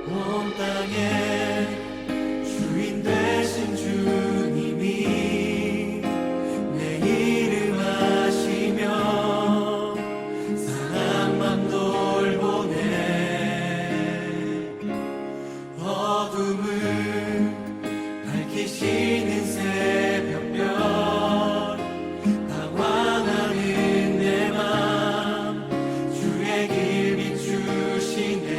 온 땅의 주인 되신 주님이 내 이름 아시며 사랑만 돌보네. 어둠을 밝히시는 새벽별 방황하는 내 맘 주의 길 비추시네.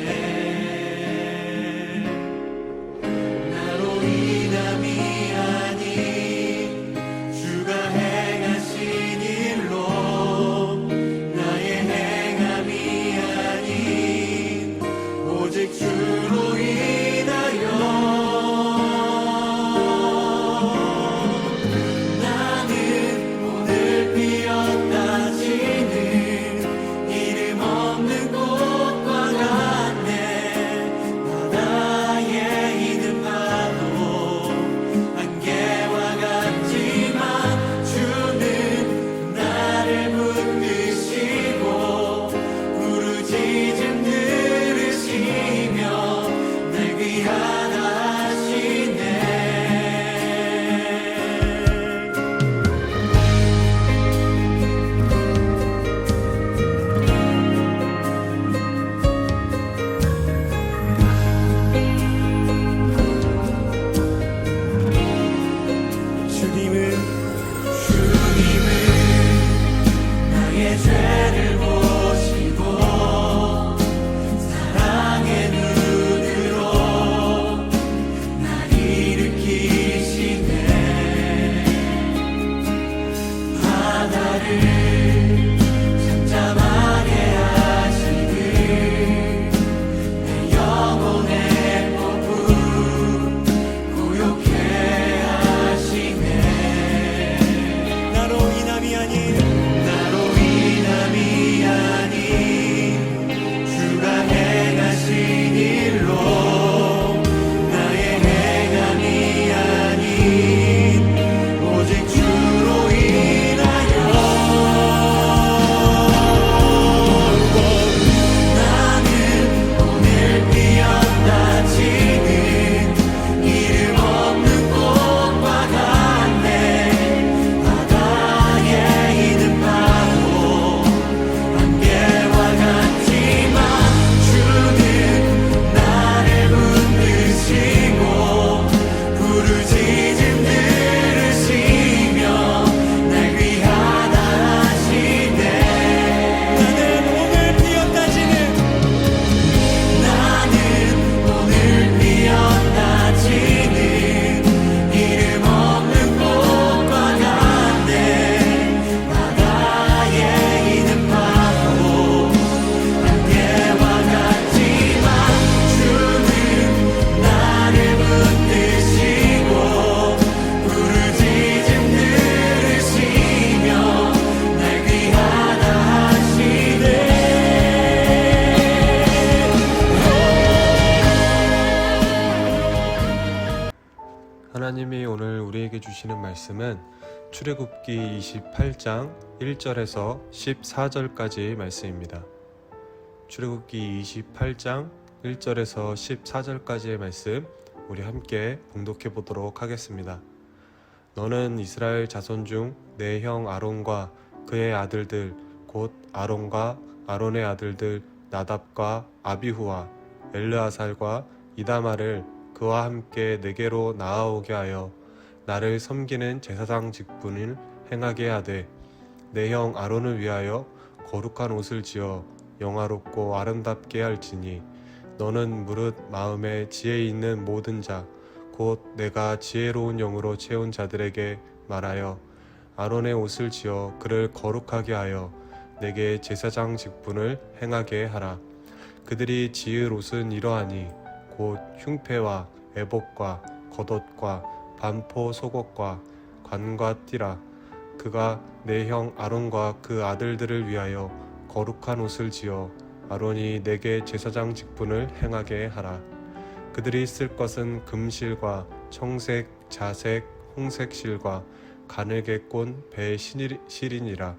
하나님이 오늘 우리에게 주시는 말씀은 출애굽기 28장 1절에서 14절까지 말씀입니다. 출애굽기 28장 1절에서 14절까지의 말씀 우리 함께 봉독해 보도록 하겠습니다. 너는 이스라엘 자손 중 내 형 아론과 그의 아들들 곧 아론과 아론의 아들들 나답과 아비후와 엘르아살과 이다말을 그와 함께 내게로 나아오게 하여 나를 섬기는 제사장 직분을 행하게 하되 내 형 아론을 위하여 거룩한 옷을 지어 영화롭고 아름답게 할지니 너는 무릇 마음에 지혜 있는 모든 자 곧 내가 지혜로운 영으로 채운 자들에게 말하여 아론의 옷을 지어 그를 거룩하게 하여 내게 제사장 직분을 행하게 하라. 그들이 지을 옷은 이러하니 곧 흉패와 애복과 겉옷과 반포 속옷과 관과 띠라. 그가 내 형 아론과 그 아들들을 위하여 거룩한 옷을 지어 아론이 내게 제사장 직분을 행하게 하라. 그들이 쓸 것은 금실과 청색, 자색, 홍색 실과 가늘게 꼰 배 실이니라.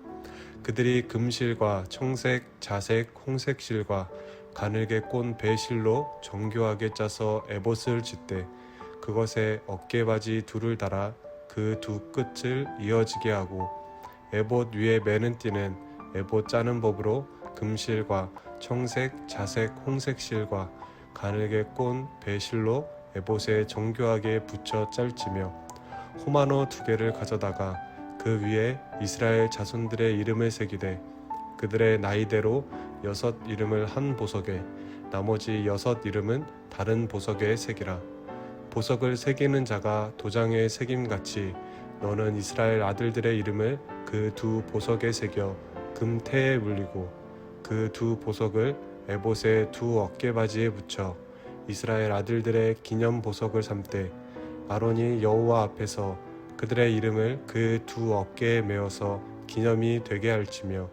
그들이 금실과 청색, 자색, 홍색 실과 가늘게 꼰 배 실로 정교하게 짜서 에봇을 짓되 그것에 어깨바지 둘을 달아 그 두 끝을 이어지게 하고 에봇 위에 매는 띠는 에봇 짜는 법으로 금실과 청색, 자색, 홍색 실과 가늘게 꼰 배실로 에봇에 정교하게 붙여 짤지며 호마노 2개를 가져다가 그 위에 이스라엘 자손들의 이름을 새기되 그들의 나이대로 6 이름을 한 보석에 나머지 6 이름은 다른 보석에 새기라. 보석을 새기는 자가 도장에 새김같이 너는 이스라엘 아들들의 이름을 그 두 보석에 새겨 금태에 물리고 그 두 보석을 에봇의 두 어깨바지에 붙여 이스라엘 아들들의 기념 보석을 삼되 아론이 여호와 앞에서 그들의 이름을 그 두 어깨에 메어서 기념이 되게 할지며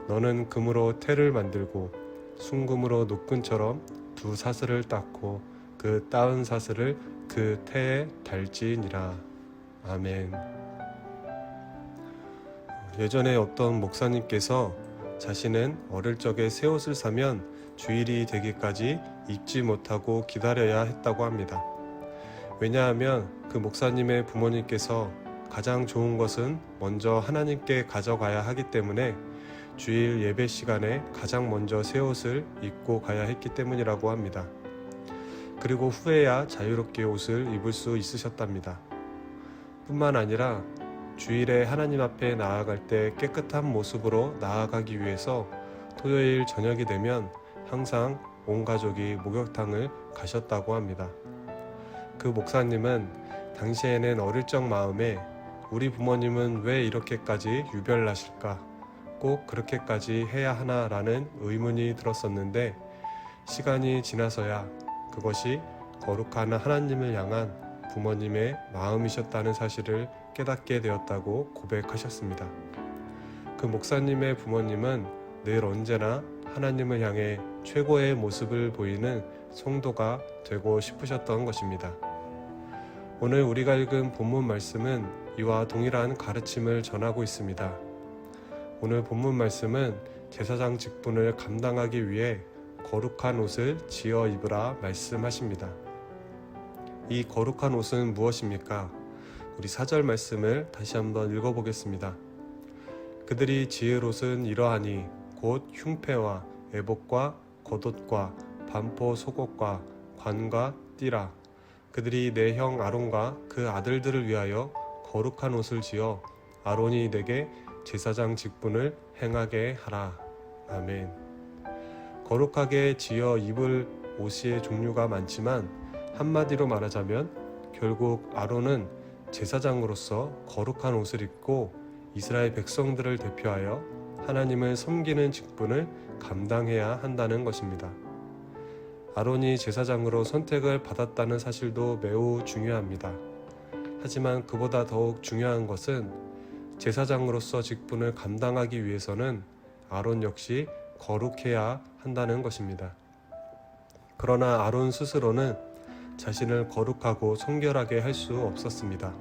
너는 금으로 태를 만들고 순금으로 노끈처럼 두 사슬을 닦고 그 따은 사슬을 그 태에 달지니라. 아멘. 예전에 어떤 목사님께서 자신은 어릴 적에 새 옷을 사면 주일이 되기까지 입지 못하고 기다려야 했다고 합니다. 왜냐하면 그 목사님의 부모님께서 가장 좋은 것은 먼저 하나님께 가져가야 하기 때문에 주일 예배 시간에 가장 먼저 새 옷을 입고 가야 했기 때문이라고 합니다. 그리고 후에야 자유롭게 옷을 입을 수 있으셨답니다. 뿐만 아니라 주일에 하나님 앞에 나아갈 때 깨끗한 모습으로 나아가기 위해서 토요일 저녁이 되면 항상 온 가족이 목욕탕을 가셨다고 합니다. 그 목사님은 당시에는 어릴 적 마음에 우리 부모님은 왜 이렇게까지 유별나실까? 꼭 그렇게까지 해야 하나라는 의문이 들었었는데 시간이 지나서야 그것이 거룩한 하나님을 향한 부모님의 마음이셨다는 사실을 깨닫게 되었다고 고백하셨습니다. 그 목사님의 부모님은 늘 언제나 하나님을 향해 최고의 모습을 보이는 성도가 되고 싶으셨던 것입니다. 오늘 우리가 읽은 본문 말씀은 이와 동일한 가르침을 전하고 있습니다. 오늘 본문 말씀은 제사장 직분을 감당하기 위해 거룩한 옷을 지어 입으라 말씀하십니다. 이 거룩한 옷은 무엇입니까? 우리 4절 말씀을 다시 한번 읽어보겠습니다. 그들이 지을 옷은 이러하니 곧 흉패와 에봇과 겉옷과 반포 속옷과 관과 띠라. 그들이 내 형 아론과 그 아들들을 위하여 거룩한 옷을 지어 아론이 내게 제사장 직분을 행하게 하라. 아멘. 거룩하게 지어 입을 옷의 종류가 많지만 한마디로 말하자면 결국 아론은 제사장으로서 거룩한 옷을 입고 이스라엘 백성들을 대표하여 하나님을 섬기는 직분을 감당해야 한다는 것입니다. 아론이 제사장으로 선택을 받았다는 사실도 매우 중요합니다. 하지만 그보다 더욱 중요한 것은 제사장으로서 직분을 감당하기 위해서는 아론 역시 거룩해야 한다는 것입니다. 그러나 아론 스스로는 자신을 거룩하고 성결하게 할 수 없었습니다.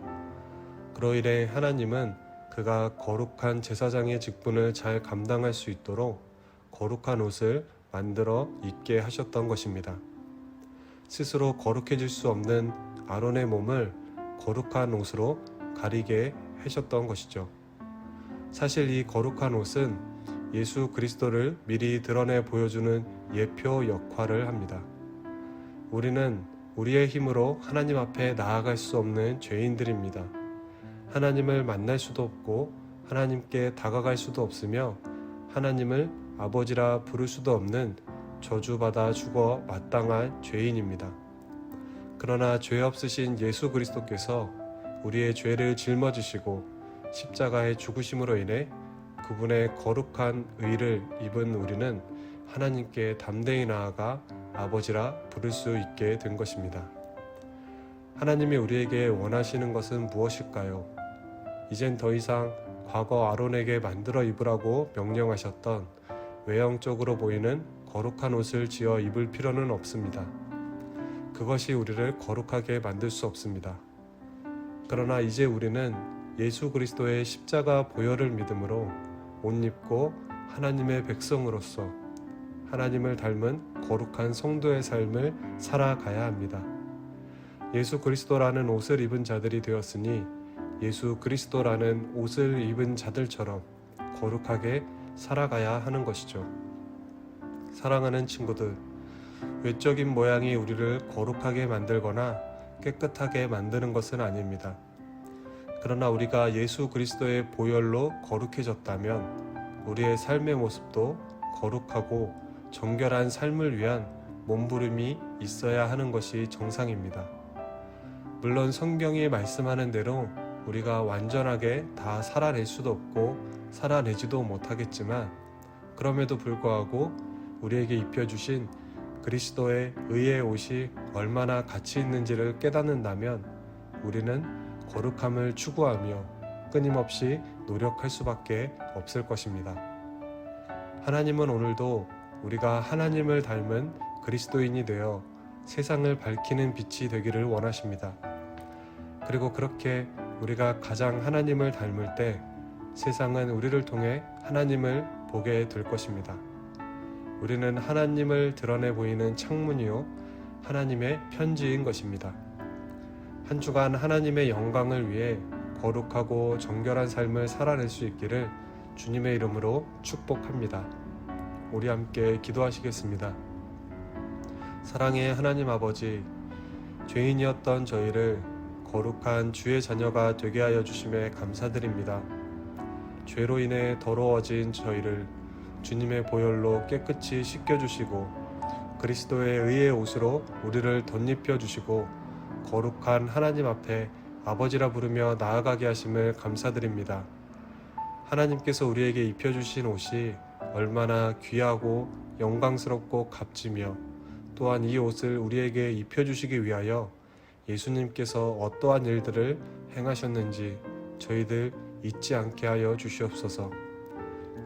그러이래 하나님은 그가 거룩한 제사장의 직분을 잘 감당할 수 있도록 거룩한 옷을 만들어 입게 하셨던 것입니다. 스스로 거룩해질 수 없는 아론의 몸을 거룩한 옷으로 가리게 하셨던 것이죠. 사실 이 거룩한 옷은 예수 그리스도를 미리 드러내 보여주는 예표 역할을 합니다. 우리는 우리의 힘으로 하나님 앞에 나아갈 수 없는 죄인들입니다. 하나님을 만날 수도 없고 하나님께 다가갈 수도 없으며 하나님을 아버지라 부를 수도 없는 저주받아 죽어 마땅한 죄인입니다. 그러나 죄 없으신 예수 그리스도께서 우리의 죄를 짊어지시고 십자가의 죽으심으로 인해 그분의 거룩한 의를 입은 우리는 하나님께 담대히 나아가 아버지라 부를 수 있게 된 것입니다. 하나님이 우리에게 원하시는 것은 무엇일까요? 이젠 더 이상 과거 아론에게 만들어 입으라고 명령하셨던 외형적으로 보이는 거룩한 옷을 지어 입을 필요는 없습니다. 그것이 우리를 거룩하게 만들 수 없습니다. 그러나 이제 우리는 예수 그리스도의 십자가 보혈을 믿음으로 옷 입고 하나님의 백성으로서 하나님을 닮은 거룩한 성도의 삶을 살아가야 합니다. 예수 그리스도라는 옷을 입은 자들이 되었으니 예수 그리스도라는 옷을 입은 자들처럼 거룩하게 살아가야 하는 것이죠. 사랑하는 친구들, 외적인 모양이 우리를 거룩하게 만들거나 깨끗하게 만드는 것은 아닙니다. 그러나 우리가 예수 그리스도의 보혈로 거룩해졌다면 우리의 삶의 모습도 거룩하고 정결한 삶을 위한 몸부림이 있어야 하는 것이 정상입니다. 물론 성경이 말씀하는 대로 우리가 완전하게 다 살아낼 수도 없고 살아내지도 못하겠지만 그럼에도 불구하고 우리에게 입혀주신 그리스도의 의의 옷이 얼마나 가치 있는지를 깨닫는다면 우리는 거룩함을 추구하며 끊임없이 노력할 수밖에 없을 것입니다. 하나님은 오늘도 우리가 하나님을 닮은 그리스도인이 되어 세상을 밝히는 빛이 되기를 원하십니다. 그리고 그렇게 우리가 가장 하나님을 닮을 때 세상은 우리를 통해 하나님을 보게 될 것입니다. 우리는 하나님을 드러내 보이는 창문이요 하나님의 편지인 것입니다. 한 주간 하나님의 영광을 위해 거룩하고 정결한 삶을 살아낼 수 있기를 주님의 이름으로 축복합니다. 우리 함께 기도하시겠습니다. 사랑의 하나님 아버지, 죄인이었던 저희를 거룩한 주의 자녀가 되게 하여 주심에 감사드립니다. 죄로 인해 더러워진 저희를 주님의 보혈로 깨끗이 씻겨주시고 그리스도의 의의 옷으로 우리를 덧입혀 주시고 거룩한 하나님 앞에 아버지라 부르며 나아가게 하심을 감사드립니다. 하나님께서 우리에게 입혀주신 옷이 얼마나 귀하고 영광스럽고 값지며 또한 이 옷을 우리에게 입혀주시기 위하여 예수님께서 어떠한 일들을 행하셨는지 저희들 잊지 않게 하여 주시옵소서.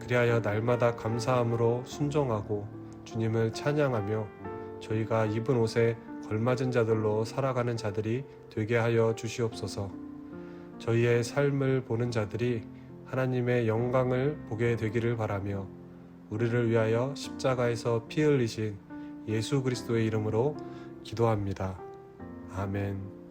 그리하여 날마다 감사함으로 순종하고 주님을 찬양하며 저희가 입은 옷에 걸맞은 자들로 살아가는 자들이 되게 하여 주시옵소서. 저희의 삶을 보는 자들이 하나님의 영광을 보게 되기를 바라며 우리를 위하여 십자가에서 피 흘리신 예수 그리스도의 이름으로 기도합니다. 아멘.